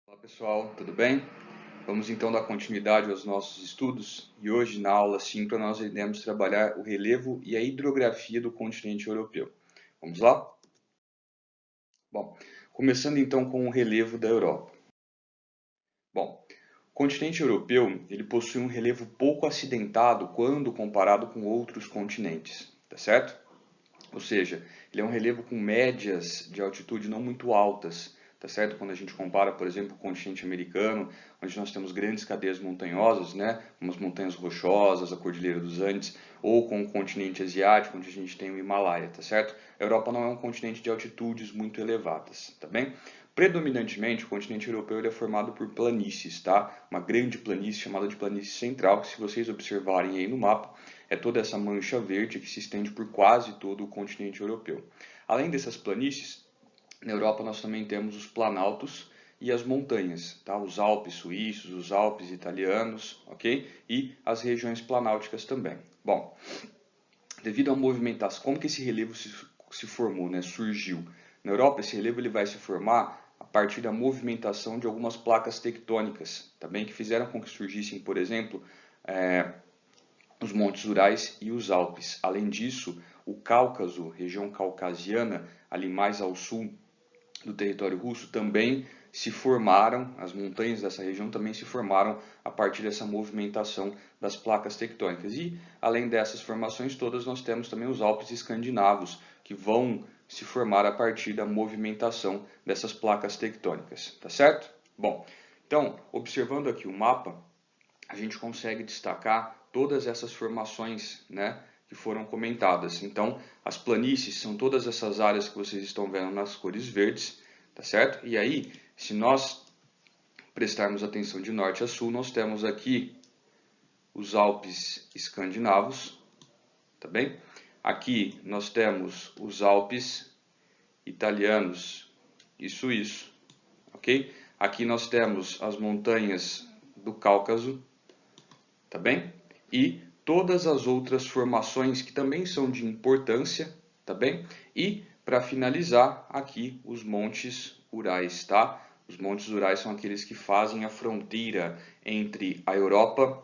Olá pessoal, tudo bem? Vamos então dar continuidade aos nossos estudos e hoje na aula 5 nós iremos trabalhar o relevo e a hidrografia do continente europeu. Vamos lá? Bom, começando então com o relevo da Europa. Bom, o continente europeu ele possui um relevo pouco acidentado quando comparado com outros continentes, tá certo? Ou seja, ele é um relevo com médias de altitude não muito altas, tá certo? Quando a gente compara, por exemplo, com o continente americano, onde nós temos grandes cadeias montanhosas, né? Como as montanhas rochosas, a Cordilheira dos Andes, ou com o continente asiático, onde a gente tem o Himalaia, tá certo? A Europa não é um continente de altitudes muito elevadas, tá bem? Predominantemente, o continente europeu ele é formado por planícies, tá? Uma grande planície chamada de planície central, que se vocês observarem aí no mapa, é toda essa mancha verde que se estende por quase todo o continente europeu. Além dessas planícies, na Europa nós também temos os planaltos e as montanhas, tá? Os Alpes suíços, os Alpes italianos, ok? E as regiões planálticas também. Bom, devido à movimentação, como que esse relevo se formou, né? Surgiu. Na Europa esse relevo ele vai se formar a partir da movimentação de algumas placas tectônicas, também que fizeram com que surgissem, por exemplo, os Montes Urais e os Alpes. Além disso, o Cáucaso, região caucasiana, ali mais ao sul do território russo, também se formaram, as montanhas dessa região também se formaram a partir dessa movimentação das placas tectônicas. E, além dessas formações todas, nós temos também os Alpes escandinavos, que vão se formar a partir da movimentação dessas placas tectônicas, tá certo? Bom, então, observando aqui o mapa, a gente consegue destacar todas essas formações, né, que foram comentadas. Então, as planícies são todas essas áreas que vocês estão vendo nas cores verdes, tá certo? E aí, se nós prestarmos atenção de norte a sul, nós temos aqui os Alpes escandinavos, tá bem? Aqui nós temos os Alpes italianos e suíços, ok? Aqui nós temos as montanhas do Cáucaso, tá bem? E todas as outras formações que também são de importância, tá bem? E para finalizar, aqui os Montes Urais, tá? Os Montes Urais são aqueles que fazem a fronteira entre a Europa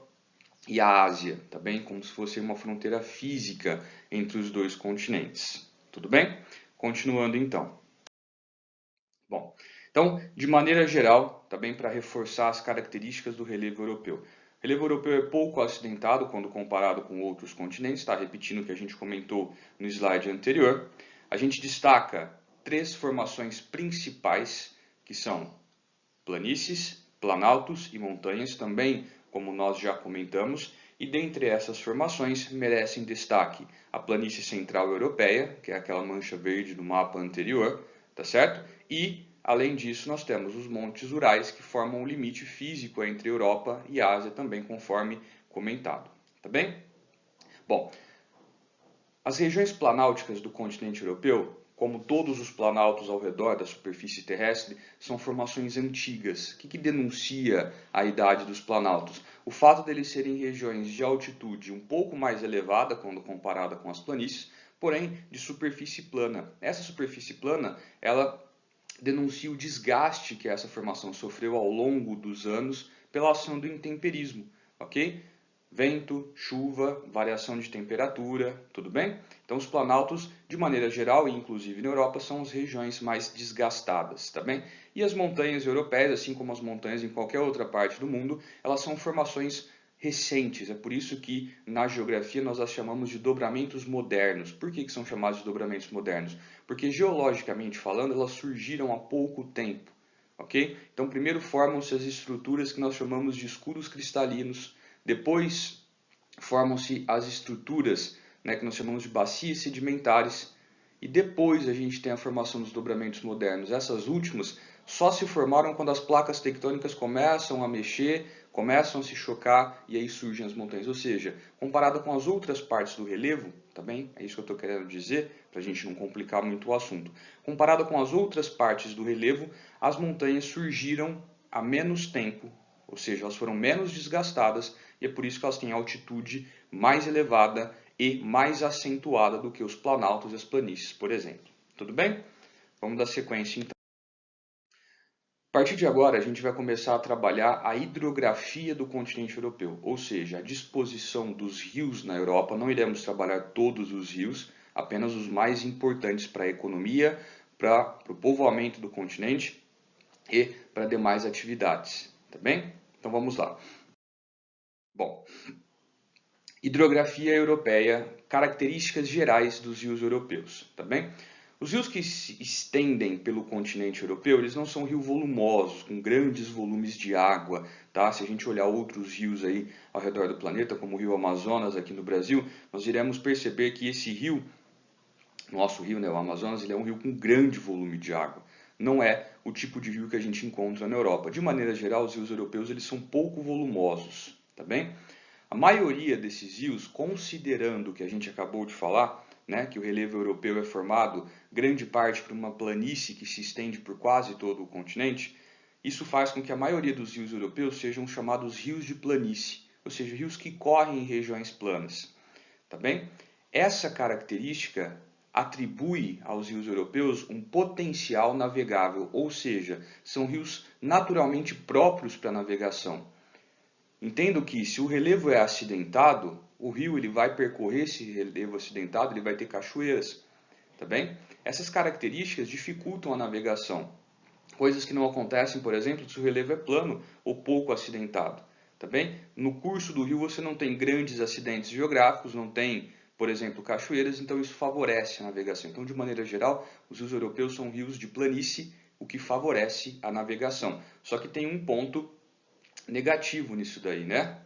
e a Ásia, tá bem? Como se fosse uma fronteira física entre os dois continentes. Tudo bem? Continuando então. Bom, então, de maneira geral, tá bem, para reforçar as características do relevo europeu. O relevo europeu é pouco acidentado quando comparado com outros continentes, está repetindo o que a gente comentou no slide anterior. A gente destaca três formações principais, que são planícies, planaltos e montanhas, também como nós já comentamos, e dentre essas formações merecem destaque a planície central europeia, que é aquela mancha verde do mapa anterior, tá certo? E, além disso, nós temos os Montes Urais, que formam o limite físico entre Europa e Ásia, também conforme comentado, tá bem? Bom, as regiões planálticas do continente europeu, como todos os planaltos ao redor da superfície terrestre, são formações antigas. O que denuncia a idade dos planaltos? O fato deles serem regiões de altitude um pouco mais elevada quando comparada com as planícies, porém de superfície plana. Essa superfície plana, ela denuncia o desgaste que essa formação sofreu ao longo dos anos pela ação do intemperismo, ok? Vento, chuva, variação de temperatura, tudo bem? Então os planaltos, de maneira geral, e inclusive na Europa, são as regiões mais desgastadas, tá bem? E as montanhas europeias, assim como as montanhas em qualquer outra parte do mundo, elas são formações recentes. É por isso que na geografia nós as chamamos de dobramentos modernos. Por que são chamados de dobramentos modernos? Porque geologicamente falando, elas surgiram há pouco tempo, ok? Então primeiro formam-se as estruturas que nós chamamos de escudos cristalinos. Depois formam-se as estruturas, né, que nós chamamos de bacias sedimentares. E depois a gente tem a formação dos dobramentos modernos. Essas últimas só se formaram quando as placas tectônicas começam a mexer, começam a se chocar e aí surgem as montanhas. Ou seja, comparado com as outras partes do relevo, tá bem? É isso que eu estou querendo dizer, para a gente não complicar muito o assunto. Comparado com as outras partes do relevo, as montanhas surgiram há menos tempo, ou seja, elas foram menos desgastadas e é por isso que elas têm altitude mais elevada e mais acentuada do que os planaltos e as planícies, por exemplo. Tudo bem? Vamos dar sequência então. partir de agora, a gente vai começar a trabalhar a hidrografia do continente europeu, ou seja, a disposição dos rios na Europa. Não iremos trabalhar todos os rios, apenas os mais importantes para a economia, para o povoamento do continente e para demais atividades, tá bem? Então vamos lá. Bom, hidrografia europeia, características gerais dos rios europeus, tá bem? Os rios que se estendem pelo continente europeu, eles não são rios volumosos, com grandes volumes de água, tá? Se a gente olhar outros rios aí ao redor do planeta, como o rio Amazonas aqui no Brasil, nós iremos perceber que esse rio, nosso rio, né, o Amazonas, ele é um rio com grande volume de água. Não é o tipo de rio que a gente encontra na Europa. De maneira geral, os rios europeus eles são pouco volumosos, tá bem? A maioria desses rios, considerando o que a gente acabou de falar, né, que o relevo europeu é formado grande parte por uma planície que se estende por quase todo o continente, isso faz com que a maioria dos rios europeus sejam chamados rios de planície, ou seja, rios que correm em regiões planas, tá bem? Essa característica atribui aos rios europeus um potencial navegável, ou seja, são rios naturalmente próprios para navegação. Entendo que se o relevo é acidentado, o rio ele vai percorrer esse relevo acidentado, ele vai ter cachoeiras, tá bem? Essas características dificultam a navegação, coisas que não acontecem, por exemplo, se o relevo é plano ou pouco acidentado, tá bem? No curso do rio você não tem grandes acidentes geográficos, não tem, por exemplo, cachoeiras, então isso favorece a navegação. Então, de maneira geral, os rios europeus são rios de planície, o que favorece a navegação. Só que tem um ponto negativo nisso daí, né?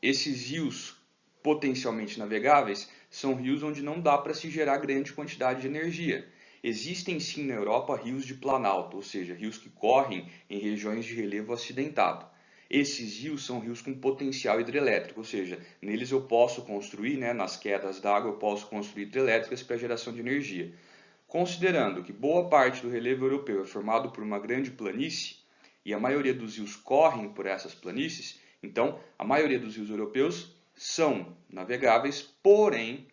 Esses rios potencialmente navegáveis são rios onde não dá para se gerar grande quantidade de energia. Existem sim na Europa rios de planalto, ou seja, rios que correm em regiões de relevo acidentado. Esses rios são rios com potencial hidrelétrico, ou seja, neles eu posso construir, né, nas quedas d'água eu posso construir hidrelétricas para geração de energia. Considerando que boa parte do relevo europeu é formado por uma grande planície, e a maioria dos rios correm por essas planícies, então a maioria dos rios europeus são navegáveis, porém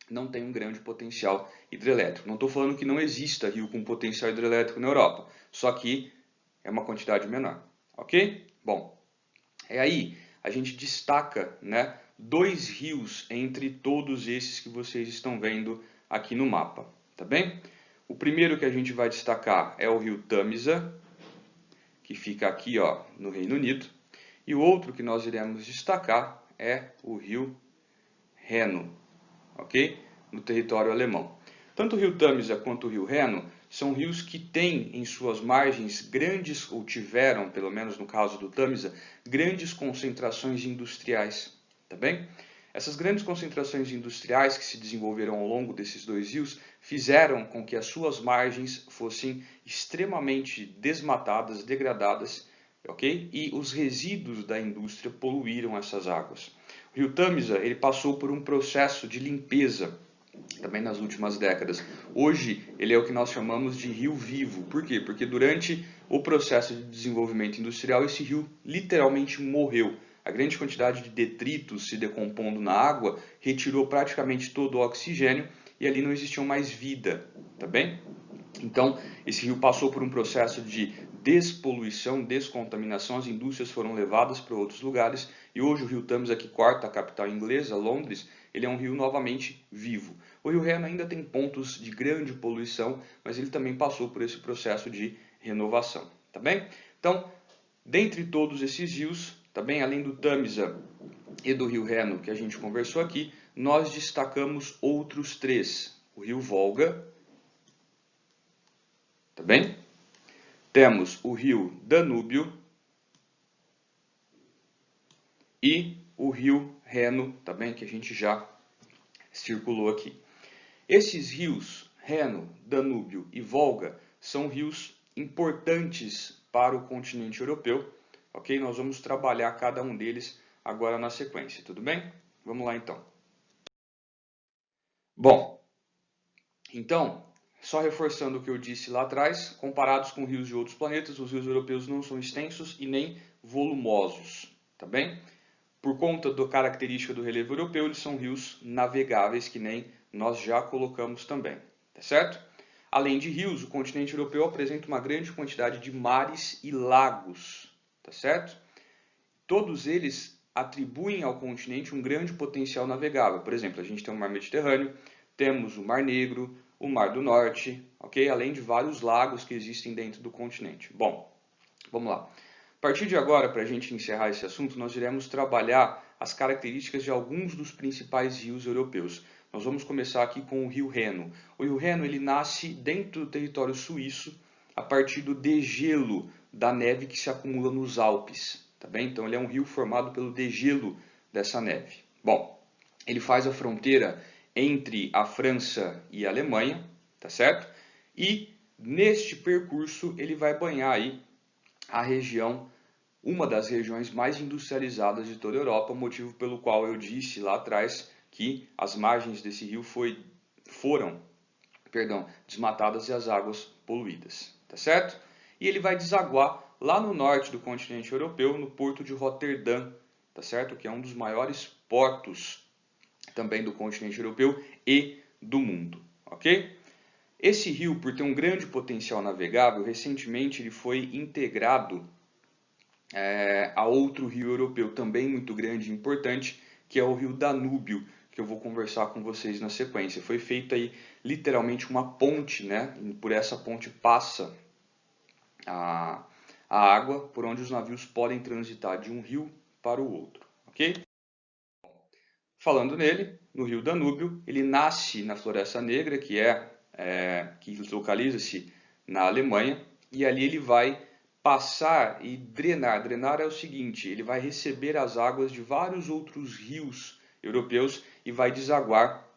não tem um grande potencial hidrelétrico. Não estou falando que não exista rio com potencial hidrelétrico na Europa, só que é uma quantidade menor, ok? Bom, aí a gente destaca, né, dois rios entre todos esses que vocês estão vendo aqui no mapa, tá bem? O primeiro que a gente vai destacar é o rio Tâmisa, que fica aqui, ó, no Reino Unido. E o outro que nós iremos destacar é o rio Reno, ok? No território alemão. Tanto o rio Tâmisa quanto o rio Reno são rios que têm em suas margens grandes, ou tiveram, pelo menos no caso do Tâmisa, grandes concentrações industriais, tá bem? Essas grandes concentrações industriais que se desenvolveram ao longo desses dois rios fizeram com que as suas margens fossem extremamente desmatadas, degradadas, ok? E os resíduos da indústria poluíram essas águas. O rio Tâmisa ele passou por um processo de limpeza também nas últimas décadas. Hoje ele é o que nós chamamos de rio vivo. Por quê? Porque durante o processo de desenvolvimento industrial esse rio literalmente morreu. A grande quantidade de detritos se decompondo na água retirou praticamente todo o oxigênio e ali não existia mais vida, tá bem? Então, esse rio passou por um processo de despoluição, descontaminação, as indústrias foram levadas para outros lugares e hoje o rio Tâmisa, que corta a capital inglesa, Londres, ele é um rio novamente vivo. O rio Reno ainda tem pontos de grande poluição, mas ele também passou por esse processo de renovação, tá bem? Então, dentre todos esses rios, tá bem? Além do Tâmisa e do rio Reno que a gente conversou aqui, nós destacamos outros três. O rio Volga, tá bem? Temos o rio Danúbio e o rio Reno, tá bem? Que a gente já circulou aqui. Esses rios, Reno, Danúbio e Volga, são rios importantes para o continente europeu, ok? Nós vamos trabalhar cada um deles agora na sequência, tudo bem? Vamos lá então. Bom, então, só reforçando o que eu disse lá atrás, comparados com rios de outros planetas, os rios europeus não são extensos e nem volumosos, tá bem? Por conta da característica do relevo europeu, eles são rios navegáveis, que nem nós já colocamos também, tá certo? Além de rios, o continente europeu apresenta uma grande quantidade de mares e lagos, tá certo? Todos eles atribuem ao continente um grande potencial navegável. Por exemplo, a gente tem o Mar Mediterrâneo, temos o Mar Negro, o Mar do Norte, ok? Além de vários lagos que existem dentro do continente. Bom, vamos lá. A partir de agora, para a gente encerrar esse assunto, nós iremos trabalhar as características de alguns dos principais rios europeus. Nós vamos começar aqui com o Rio Reno. O Rio Reno ele nasce dentro do território suíço a partir do degelo da neve que se acumula nos Alpes. Tá bem? Então ele é um rio formado pelo degelo dessa neve. Bom, ele faz a fronteira entre a França e a Alemanha, tá certo? E neste percurso ele vai banhar aí a região, uma das regiões mais industrializadas de toda a Europa, motivo pelo qual eu disse lá atrás que as margens desse rio foram desmatadas e as águas poluídas, tá certo? E ele vai desaguar lá no norte do continente europeu, no porto de Roterdã, tá certo? Que é um dos maiores portos também do continente europeu e do mundo, ok? Esse rio, por ter um grande potencial navegável, recentemente ele foi integrado a outro rio europeu também muito grande e importante, que é o rio Danúbio, que eu vou conversar com vocês na sequência. Foi feita aí literalmente uma ponte, né? E por essa ponte passa a água por onde os navios podem transitar de um rio para o outro, ok? Falando nele, no rio Danúbio, ele nasce na Floresta Negra, que localiza-se na Alemanha, e ali ele vai passar e drenar. Drenar é o seguinte, ele vai receber as águas de vários outros rios europeus e vai desaguar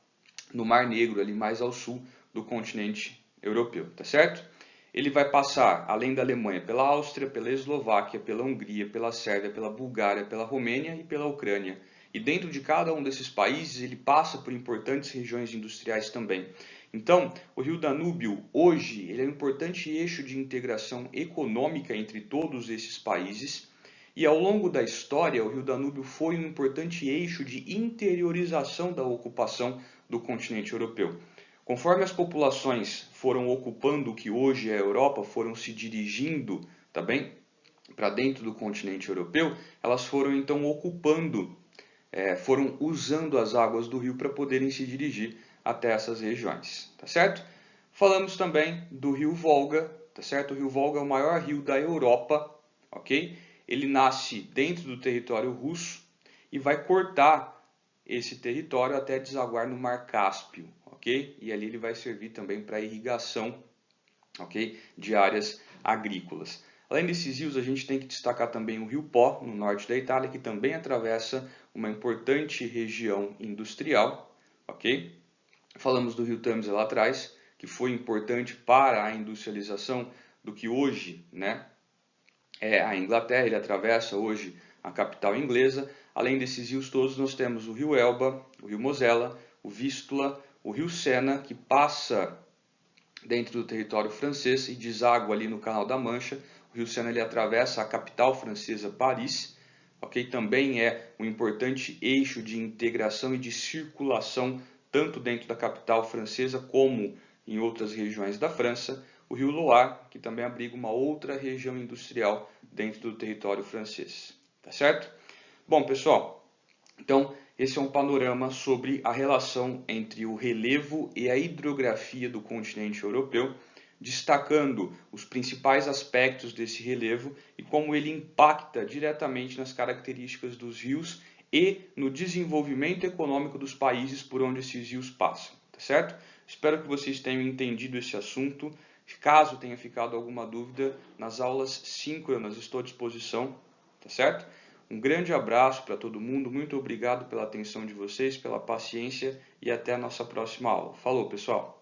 no Mar Negro, ali mais ao sul do continente europeu, tá certo? Ele vai passar, além da Alemanha, pela Áustria, pela Eslováquia, pela Hungria, pela Sérvia, pela Bulgária, pela Romênia e pela Ucrânia. E dentro de cada um desses países ele passa por importantes regiões industriais também. Então, o rio Danúbio hoje ele é um importante eixo de integração econômica entre todos esses países. E ao longo da história, o rio Danúbio foi um importante eixo de interiorização da ocupação do continente europeu. Conforme as populações foram ocupando o que hoje é a Europa, foram se dirigindo, tá bem, para dentro do continente europeu, elas foram então ocupando, foram usando as águas do rio para poderem se dirigir até essas regiões, tá certo? Falamos também do rio Volga, tá certo? O rio Volga é o maior rio da Europa, ok? Ele nasce dentro do território russo e vai cortar esse território até desaguar no Mar Cáspio, ok? E ali ele vai servir também para irrigação, ok? De áreas agrícolas. Além desses rios, a gente tem que destacar também o rio Pó, no norte da Itália, que também atravessa uma importante região industrial, ok? Falamos do rio Tâmisa lá atrás, que foi importante para a industrialização do que hoje, né, é a Inglaterra. Ele atravessa hoje a capital inglesa. Além desses rios todos, nós temos o rio Elba, o rio Mosela, o Vístula, o rio Sena, que passa dentro do território francês e deságua ali no Canal da Mancha. O rio Sena ele atravessa a capital francesa, Paris, ok? Também é um importante eixo de integração e de circulação, tanto dentro da capital francesa como em outras regiões da França. O rio Loire, que também abriga uma outra região industrial dentro do território francês, tá certo? Bom, pessoal, então esse é um panorama sobre a relação entre o relevo e a hidrografia do continente europeu, destacando os principais aspectos desse relevo e como ele impacta diretamente nas características dos rios e no desenvolvimento econômico dos países por onde esses rios passam, tá certo? Espero que vocês tenham entendido esse assunto. Caso tenha ficado alguma dúvida, nas aulas síncronas estou à disposição, tá certo? Um grande abraço para todo mundo, muito obrigado pela atenção de vocês, pela paciência e até a nossa próxima aula. Falou, pessoal!